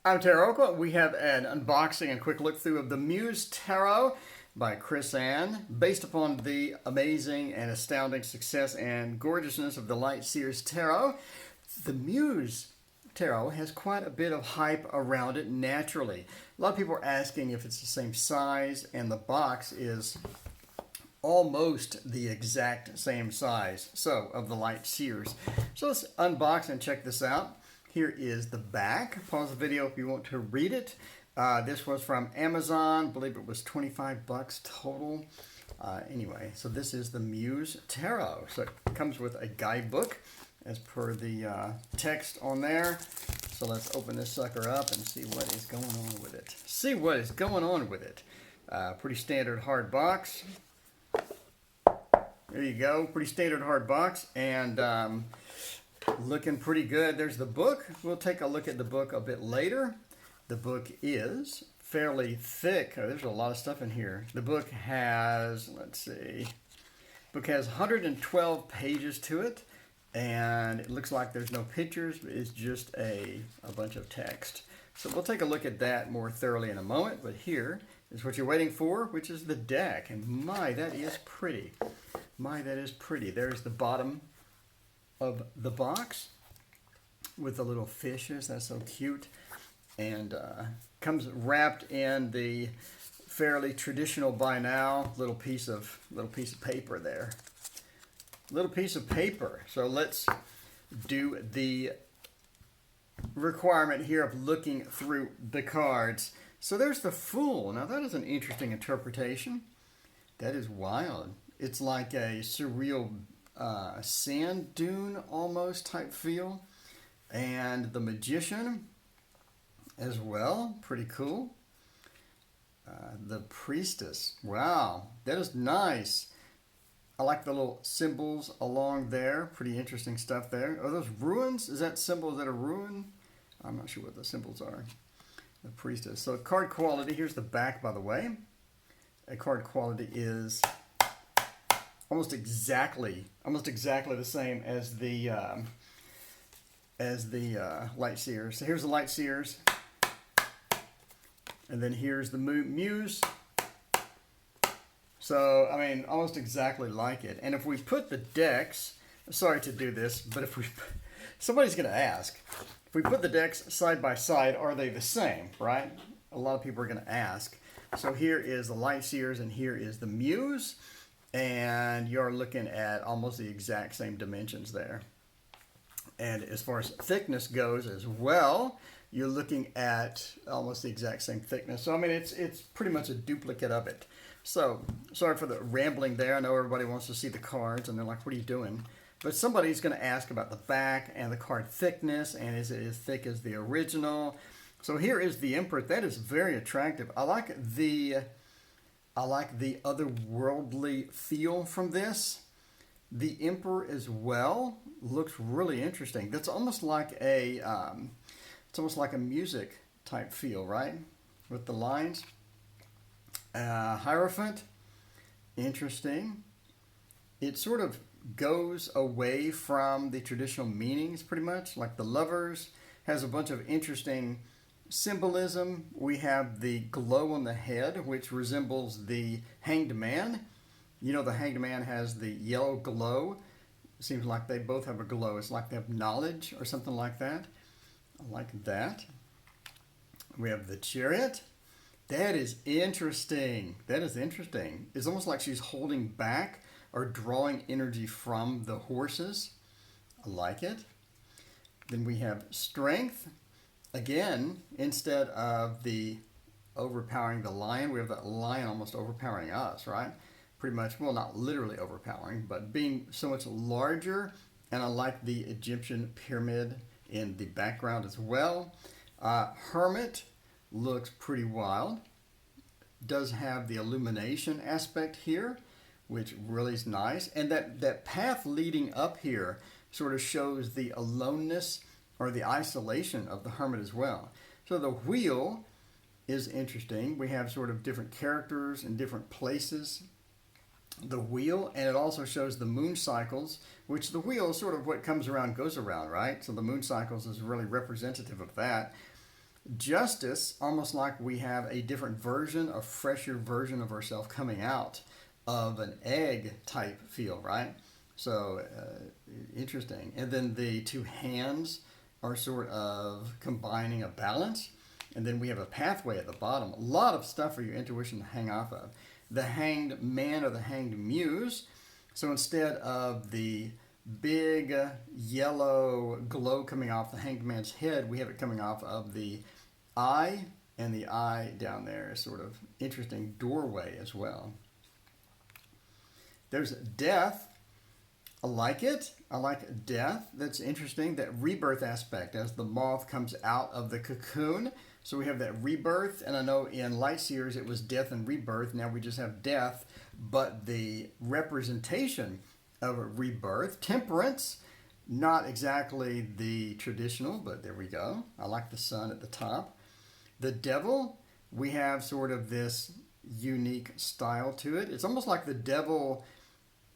I'm TarotOracle. We have an unboxing and quick look through of the Muse Tarot by ChrisAnne, based upon the amazing and astounding success and gorgeousness of the Light Seers Tarot. The Muse Tarot has quite a bit of hype around it naturally. A lot of people are asking if it's the same size, and the box is almost the exact same size, so, of the Light Seers. So let's unbox and check this out. Here is the back. Pause the video if you want to read it. This was from Amazon. I believe it was 25 bucks total. Anyway, so this is the Muse Tarot. So it comes with a guidebook as per the text on there. So let's open this sucker up and see what is going on with it. See what is going on with it. Pretty standard hard box. There you go. Pretty standard hard box. And looking pretty good. There's the book. We'll take a look at the book a bit later. The book is fairly thick. Oh, there's a lot of stuff in here. The book has, let's see, the book has 112 pages to it, and it looks like there's no pictures. It's just a bunch of text. So we'll take a look at that more thoroughly in a moment, but here is what you're waiting for, which is the deck. And my, that is pretty. My, that is pretty. There's the bottom of the box with the little fishes. That's so cute. And comes wrapped in the fairly traditional by now little piece of paper there. Little piece of paper. So let's do the requirement here of looking through the cards. So there's the Fool. Now that is an interesting interpretation. That is wild. It's like a surreal sand dune almost type feel. And the Magician as well, pretty cool. The Priestess, wow, that is nice. I like the little symbols along there, pretty interesting stuff there. Are those ruins? Is that symbol, is that a ruin? I'm not sure what the symbols are. The Priestess. So card quality, here's the back, by the way. A card quality is almost exactly the same as the Light Seers. So here's the Light Seers, and then here's the Muse. So I mean, almost exactly like it. And if we put the decks, sorry to do this, but if we, somebody's going to ask, if we put the decks side by side, are they the same? Right? A lot of people are going to ask. So here is the Light Seers, and here is the Muse. And you're looking at almost the exact same dimensions there. And as far as thickness goes as well, you're looking at almost the exact same thickness. So I mean, it's pretty much a duplicate of it. So sorry for the rambling there. I know everybody wants to see the cards, and they're like, what are you doing? But somebody's going to ask about the back and the card thickness, and is it as thick as the original? So here is the Imprint. That is very attractive. I like the otherworldly feel from this. The Emperor as well looks really interesting. That's almost like a music type feel, right? With the lines. Hierophant, interesting. It sort of goes away from the traditional meanings pretty much. Like the Lovers has a bunch of interesting symbolism. We have the glow on the head, which resembles the Hanged Man. You know, the Hanged Man has the yellow glow. It seems like they both have a glow. It's like they have knowledge or something like that. I like that. We have the Chariot. That is interesting. That is interesting. It's almost like she's holding back or drawing energy from the horses. I like it. Then we have Strength. Again, instead of the overpowering the lion, we have that lion almost overpowering us, right? Pretty much, well, not literally overpowering, but being so much larger. And I like the Egyptian pyramid in the background as well. Hermit looks pretty wild. Does have the illumination aspect here, which really is nice. And that path leading up here sort of shows the aloneness or the isolation of the Hermit as well. So the Wheel is interesting. We have sort of different characters in different places. The Wheel, and it also shows the moon cycles, which the wheel is sort of what comes around goes around, right? So the moon cycles is really representative of that. Justice, almost like we have a different version, a fresher version of ourselves coming out of an egg type feel, right? So interesting. And then the two hands are sort of combining a balance. And then we have a pathway at the bottom. A lot of stuff for your intuition to hang off of. The hanged man or the hanged muse. So instead of the big yellow glow coming off the hanged man's head, we have it coming off of the eye, and the eye down there is sort of interesting doorway as well. There's death. I like it. I like death. That's interesting. That rebirth aspect as the moth comes out of the cocoon. So we have that rebirth, and I know in Light Seers it was death and rebirth. Now we just have death, but the representation of a rebirth, temperance, not exactly the traditional, but there we go. I like the sun at the top. The devil, we have sort of this unique style to it. It's almost like the devil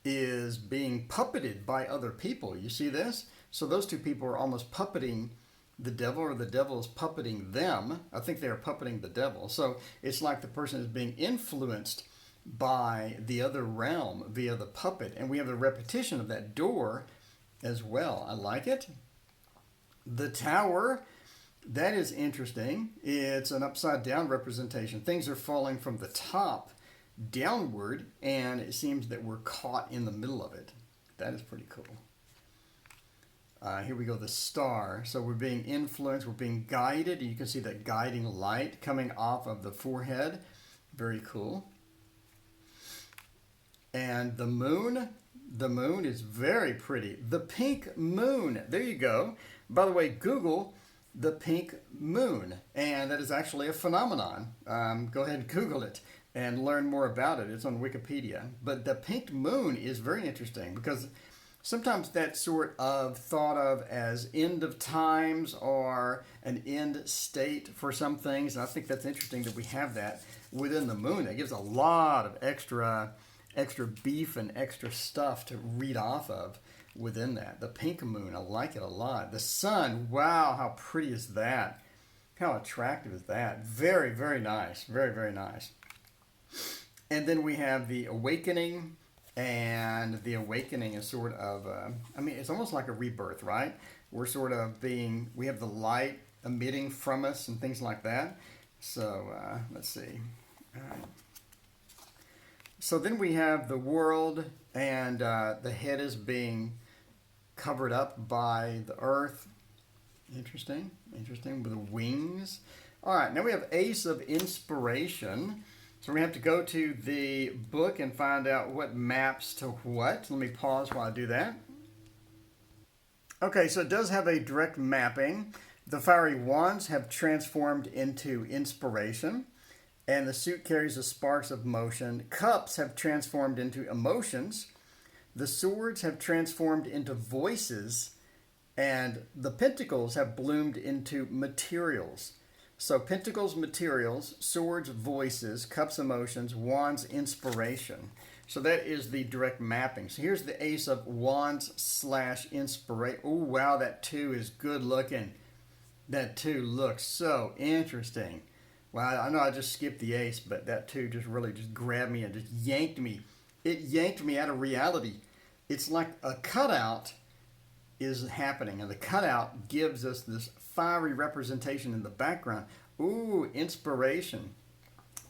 is being puppeted by other people. You see this? So those two people are almost puppeting the devil, or the devil is puppeting them. I think they are puppeting the devil. So it's like the person is being influenced by the other realm via the puppet. And we have the repetition of that door as well. I like it. The tower, that is interesting. It's an upside down representation. Things are falling from the top downward, and it seems that we're caught in the middle of it. That is pretty cool. Here we go, the star. So we're being influenced, we're being guided. You can see that guiding light coming off of the forehead. Very cool. And the moon is very pretty. The pink moon, there you go. By the way, Google the pink moon, and that is actually a phenomenon. Go ahead and Google it and learn more about it. It's on Wikipedia. But the pink moon is very interesting because sometimes that's sort of thought of as end of times or an end state for some things. And I think that's interesting that we have that within the moon. It gives a lot of extra beef and extra stuff to read off of within that. The pink moon, I like it a lot. The sun, wow, how pretty is that? How attractive is that? Very, very nice. Very, very nice. And then we have the awakening. And the awakening is sort of, it's almost like a rebirth, right? We're sort of we have the light emitting from us and things like that. So, let's see. All right. So then we have the world, and the head is being covered up by the earth. Interesting, with the wings. All right, now we have Ace of Inspiration. So we have to go to the book and find out what maps to what. Let me pause while I do that. Okay, so it does have a direct mapping. The fiery wands have transformed into inspiration, and the suit carries the sparks of motion. Cups have transformed into emotions. The swords have transformed into voices, and the pentacles have bloomed into materials. So pentacles, materials, swords, voices, cups, emotions, wands, inspiration. So that is the direct mapping. So here's the Ace of Wands / inspiration. Oh, wow, that 2 is good looking. That 2 looks so interesting. Wow, I know I just skipped the ace, but that 2 just really just grabbed me and just yanked me. It yanked me out of reality. It's like a cutout is happening, and the cutout gives us this fiery representation in the background. Ooh, inspiration.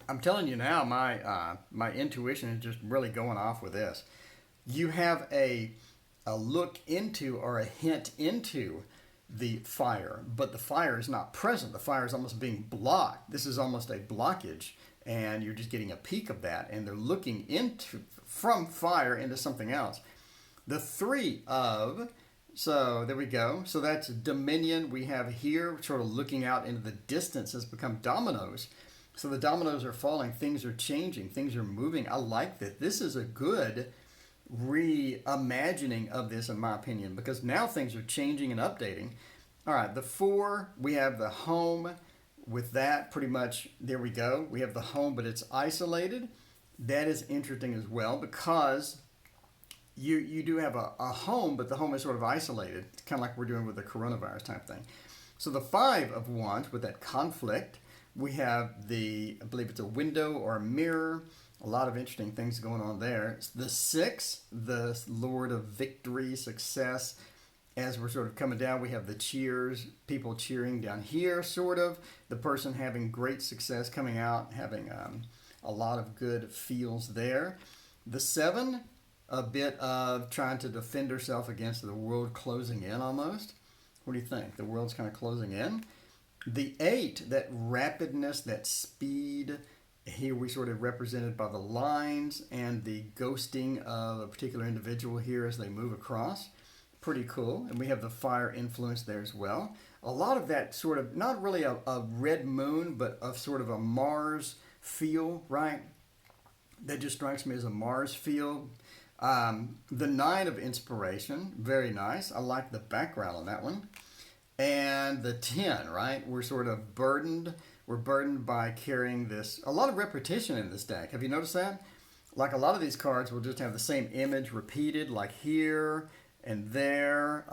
I'm telling you now, my intuition is just really going off with this. You have a look into or a hint into the fire, but the fire is not present. The fire is almost being blocked. This is almost a blockage, and you're just getting a peek of that, and they're looking from fire into something else. The 3 of, so there we go. So that's dominion. We have here sort of looking out into the distance has become dominoes. So the dominoes are falling. Things are changing. Things are moving. I like that. This is a good reimagining of this, in my opinion, because now things are changing and updating. All right, the 4, we have the home. With that, pretty much, there we go. We have the home, but it's isolated. That is interesting as well, because you do have a home, but the home is sort of isolated. It's kind of like we're doing with the coronavirus type thing. So the Five of Wands with that conflict, we have I believe it's a window or a mirror. A lot of interesting things going on there. The Six, the Lord of victory, success. As we're sort of coming down, we have the cheers, people cheering down here, sort of. The person having great success coming out, having a lot of good feels there. The Seven, a bit of trying to defend herself against the world closing in almost. What do you think? The world's kind of closing in. The Eight, that rapidness, that speed. Here we sort of represented by the lines and the ghosting of a particular individual here as they move across. Pretty cool. And we have the fire influence there as well. A lot of that sort of, not really a red moon, but of sort of a Mars feel, right? That just strikes me as a Mars feel. The Nine of inspiration, very nice. I like the background on that one. And the 10, right? We're sort of burdened. We're burdened by carrying this, a lot of repetition in this deck. Have you noticed that? Like a lot of these cards will just have the same image repeated, like here and there.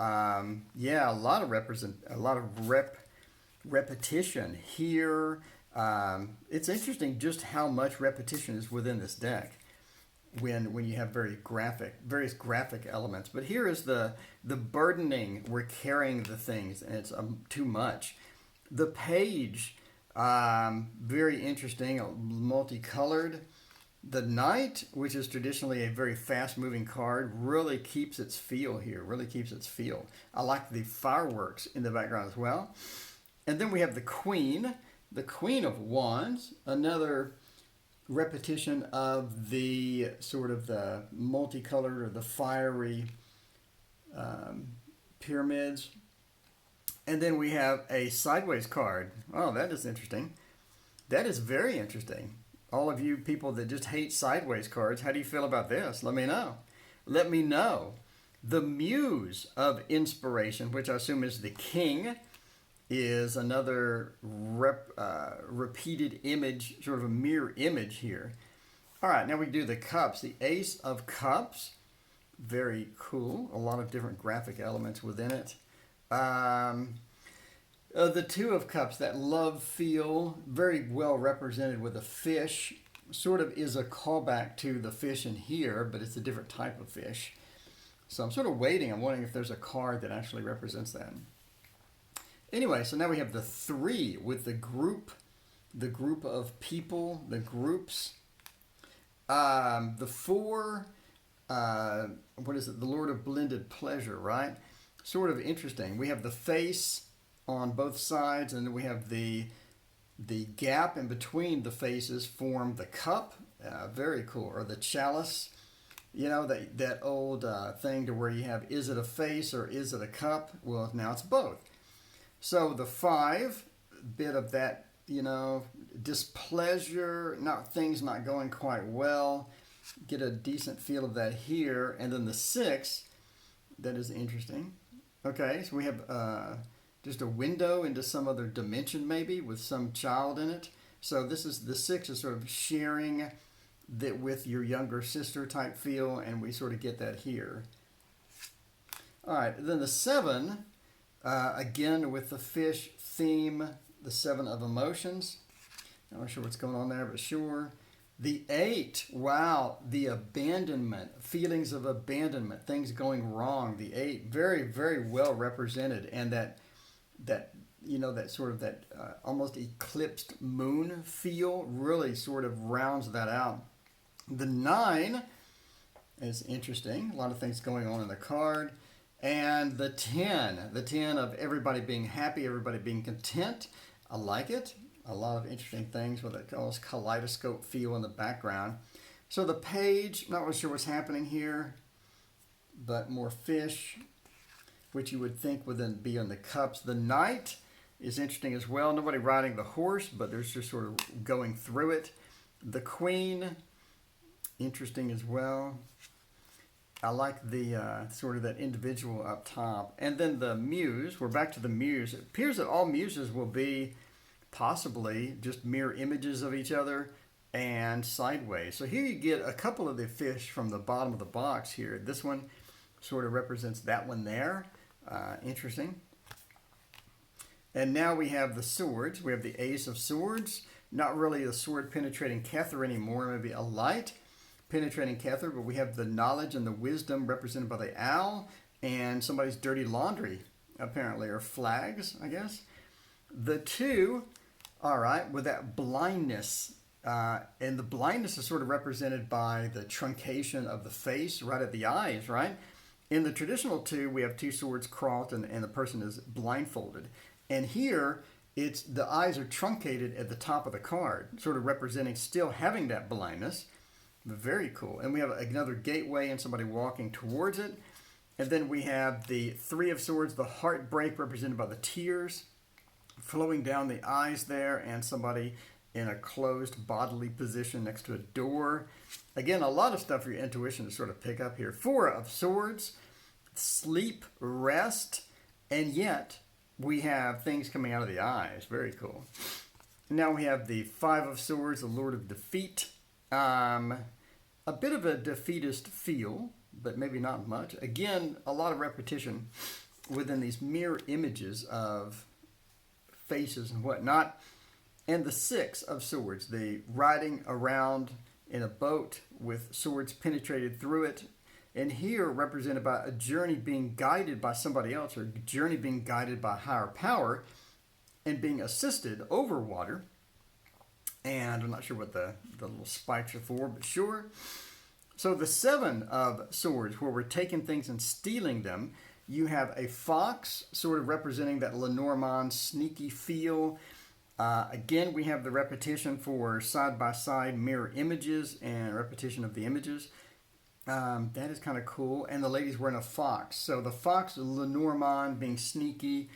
Yeah, a lot of repetition here. It's interesting just how much repetition is within this deck when you have various graphic elements. But here is the burdening. We're carrying the things, and it's too much. The Page, very interesting, multicolored. The Knight, which is traditionally a very fast-moving card, really keeps its feel here, really keeps its feel. I like the fireworks in the background as well. And then we have the Queen of Wands, another repetition of the sort of the multicolored or the fiery pyramids. And then we have a sideways card. Oh, that is interesting. That is very interesting. All of you people that just hate sideways cards, how do you feel about this? Let me know. Let me know. The Muse of inspiration, which I assume is the King, is another repeated image, sort of a mirror image here. All right, now we do the Cups. The Ace of Cups, very cool. A lot of different graphic elements within it. The Two of Cups, that love feel, very well represented with a fish. Sort of is a callback to the fish in here, but it's a different type of fish. So I'm sort of waiting. I'm wondering if there's a card that actually represents that. Anyway, so now we have the Three with the group of people, the groups. The Four, what is it? The Lord of blended pleasure, right? Sort of interesting. We have the face on both sides, and then we have the gap in between the faces form the cup. Very cool. Or the chalice. You know, that old thing to where you have, is it a face or is it a cup? Well, now it's both. So the Five, bit of that, you know, displeasure, things not going quite well. Get a decent feel of that here. And then the Six, that is interesting. Okay, so we have just a window into some other dimension maybe with some child in it. So this is, the Six is sort of sharing that with your younger sister type feel, and we sort of get that here. All right, then the Seven, again with the fish theme, the Seven of emotions. I'm not sure what's going on there, but sure. The Eight, wow, the abandonment, feelings of abandonment, things going wrong. The Eight, very, very well represented, and that you know, that sort of that almost eclipsed moon feel really sort of rounds that out. The Nine is interesting. A lot of things going on in the card. And the 10 of everybody being happy, everybody being content. I like it. A lot of interesting things with a almost kaleidoscope feel in the background. So the Page, not really sure what's happening here, but more fish, which you would think would be on the Cups. The Knight is interesting as well. Nobody riding the horse, but there's just sort of going through it. The Queen, interesting as well. I like the sort of that individual up top. And then the Muse, we're back to the Muse. It appears that all Muses will be possibly just mirror images of each other and sideways. So here you get a couple of the fish from the bottom of the box here. This one sort of represents that one there. Interesting. And now we have the swords. We have the Ace of Swords. Not really a sword penetrating Kether anymore, maybe a light penetrating Kether, but we have the knowledge and the wisdom represented by the owl and somebody's dirty laundry, apparently, or flags, I guess. The 2, all right, with that blindness. And the blindness is sort of represented by the truncation of the face right at the eyes, right? In the traditional 2, we have 2 swords crossed and the person is blindfolded. And here, it's the eyes are truncated at the top of the card, sort of representing still having that blindness. Very cool. And we have another gateway and somebody walking towards it. And then we have the 3 of Swords, the heartbreak represented by the tears flowing down the eyes there, and somebody in a closed bodily position next to a door. Again, a lot of stuff for your intuition to sort of pick up here. 4 of Swords, sleep, rest, and yet we have things coming out of the eyes. Very cool. Now we have the 5 of Swords, the Lord of Defeat. A bit of a defeatist feel, but maybe not much. Again, a lot of repetition within these mirror images of faces and whatnot. And the 6 of Swords, the riding around in a boat with swords penetrated through it. And here represented by a journey being guided by somebody else, or a journey being guided by higher power and being assisted over water. And I'm not sure what the little spikes are for, but sure. So the 7 of Swords, where we're taking things and stealing them, you have a fox sort of representing that Lenormand sneaky feel. Again, we have the repetition for side-by-side mirror images and repetition of the images. That is kind of cool. And the lady's wearing a fox. So the fox, Lenormand, being sneaky,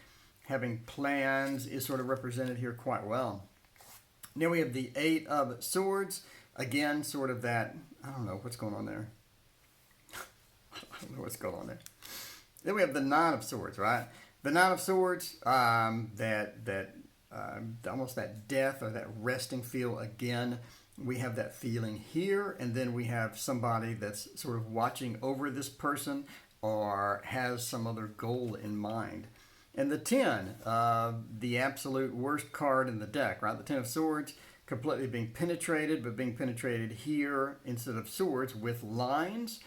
having plans, is sort of represented here quite well. Now we have the 8 of Swords. Again, sort of that, I don't know what's going on there. I don't know what's going on there. Then we have the 9 of Swords, right? The 9 of Swords, almost that death or that resting feel again. We have that feeling here, and then we have somebody that's sort of watching over this person or has some other goal in mind. And the 10, the absolute worst card in the deck, right? The 10 of Swords, completely being penetrated, but being penetrated here instead of swords with lines.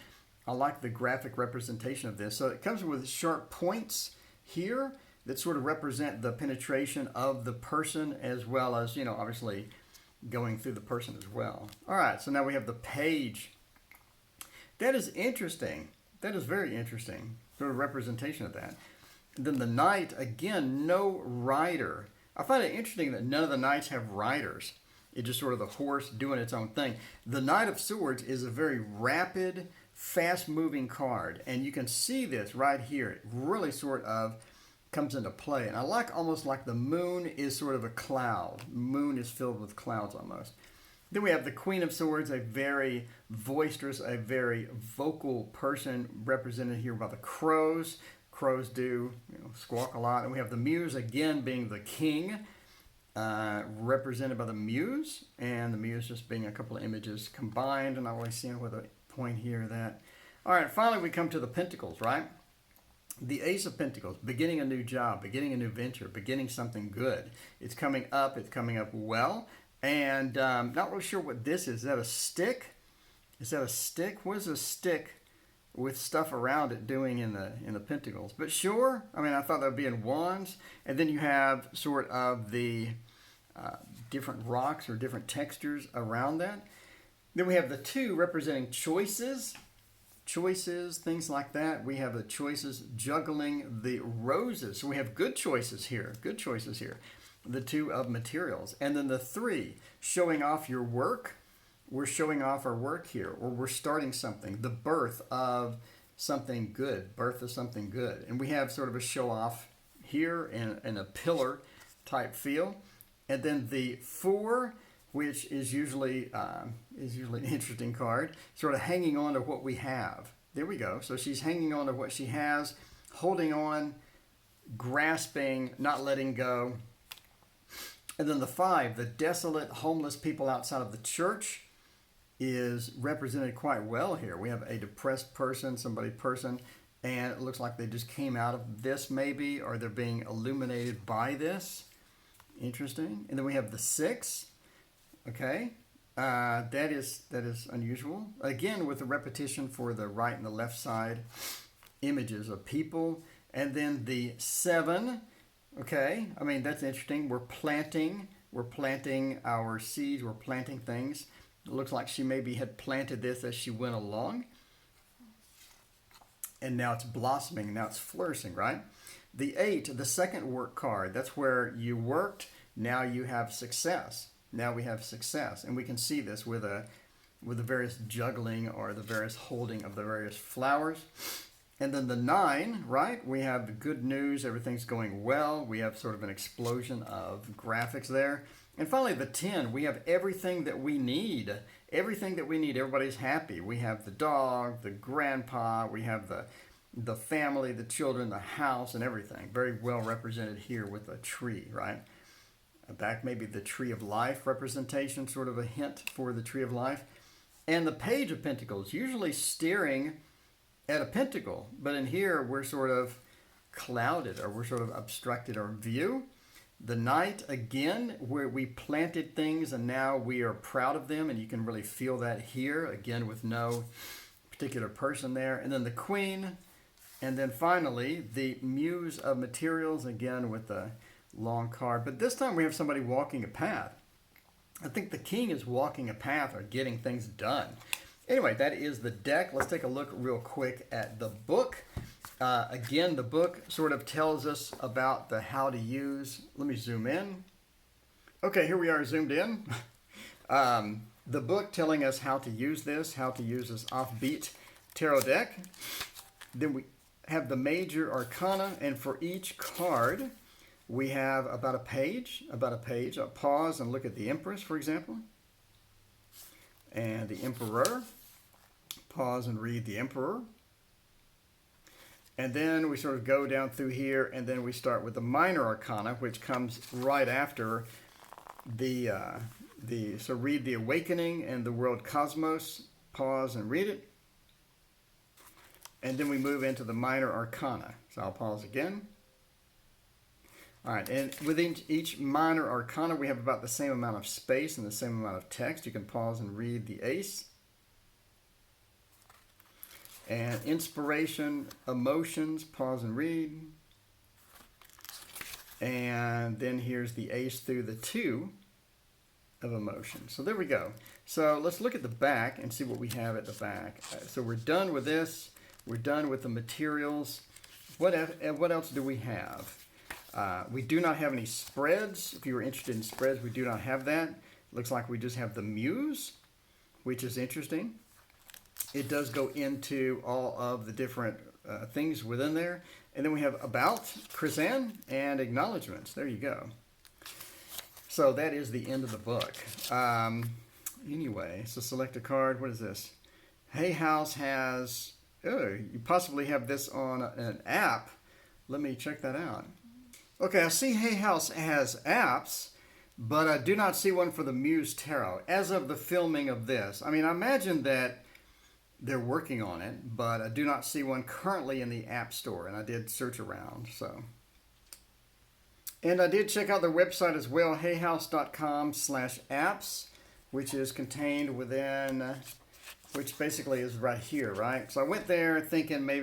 I like the graphic representation of this. So it comes with sharp points here that sort of represent the penetration of the person, as well as, you know, obviously going through the person as well. All right, so now we have the Page. That is interesting. That is very interesting, sort of representation of that. And then the Knight, again, no rider. I find it interesting that none of the Knights have riders. It's just sort of the horse doing its own thing. The Knight of Swords is a very rapid, fast-moving card, and you can see this right here. It really sort of comes into play. And I like almost like the moon is sort of a cloud. Moon is filled with clouds almost. Then we have the Queen of Swords, a very boisterous, a very vocal person represented here by the crows. Crows do, you know, squawk a lot. And we have the Muse, again, being the king, represented by the Muse. And the Muse just being a couple of images combined. And I always see with a point here that. All right, finally we come to the Pentacles, right? The Ace of Pentacles, beginning a new job, beginning a new venture, beginning something good. It's coming up well. And not really sure what this is. Is that a stick? Is that a stick? What is a stick with stuff around it doing in the Pentacles? But sure, I mean, I thought that would be in wands. And then you have sort of the different rocks or different textures around that. Then we have the 2 representing choices, things like that. We have the choices juggling the roses. So we have good choices here, The 2 of materials. And then the 3, showing off your work. We're showing off our work here, or we're starting something, the birth of something good, And we have sort of a show off here and a pillar type feel. And then the 4, which is usually an interesting card, sort of hanging on to what we have. There we go. So she's hanging on to what she has, holding on, grasping, not letting go. And then the 5, the desolate, homeless people outside of the church, is represented quite well here. We have a depressed person, and it looks like they just came out of this maybe, or they're being illuminated by this. Interesting. And then we have the 6. Okay, that is unusual. Again, with the repetition for the right and the left side, images of people. And then the 7. Okay, I mean, that's interesting. We're planting our seeds. We're planting things. It looks like she maybe had planted this as she went along. And now it's blossoming, now it's flourishing, right? The 8, the second work card, that's where you worked, now you have success. Now we have success. And we can see this with the various juggling or the various holding of the various flowers. And then the 9, right? We have the good news, everything's going well. We have sort of an explosion of graphics there. And finally, the 10, we have everything that we need. Everything that we need. Everybody's happy. We have the dog, the grandpa, we have the family, the children, the house, and everything. Very well represented here with a tree, right? Back maybe the tree of life representation, sort of a hint for the tree of life. And the Page of Pentacles, usually steering at a pentacle. But in here, we're sort of clouded, or we're sort of obstructed our view. The Knight, again, where we planted things and now we are proud of them, and you can really feel that here, again, with no particular person there. And then the Queen, and then finally, the Muse of Materials, again, with the long card. But this time we have somebody walking a path. I think the King is walking a path or getting things done. Anyway, that is the deck. Let's take a look real quick at the book. Again, the book sort of tells us about the how to use. Let me zoom in. Okay, here we are zoomed in. The book telling us how to use this offbeat tarot deck. Then we have the major arcana, and for each card, we have about a page. A pause and look at the Empress, for example. And the Emperor. Pause and read the Emperor. And then we sort of go down through here, and then we start with the minor arcana, which comes right after so read the Awakening and the World Cosmos. Pause and read it. And then we move into the minor arcana. So I'll pause again. All right, and within each minor arcana, we have about the same amount of space and the same amount of text. You can pause and read the Ace. And inspiration, emotions, pause and read. And then here's the Ace through the 2 of emotions. So there we go. So let's look at the back and see what we have at the back. So we're done with this. We're done with the materials. What else do we have? We do not have any spreads. If you were interested in spreads, we do not have that. Looks like we just have the Muse, which is interesting. It does go into all of the different things within there. And then we have About, ChrisAnne, and Acknowledgements. There you go. So that is the end of the book. Anyway, so select a card. What is this? Hay House has... Oh, you possibly have this on an app. Let me check that out. Okay, I see Hay House has apps, but I do not see one for the Muse Tarot as of the filming of this. I mean, I imagine that they're working on it, but I do not see one currently in the App Store, and I did search around, so. And I did check out their website as well, hayhouse.com/apps, which is contained within, which basically is right here, right? So I went there thinking maybe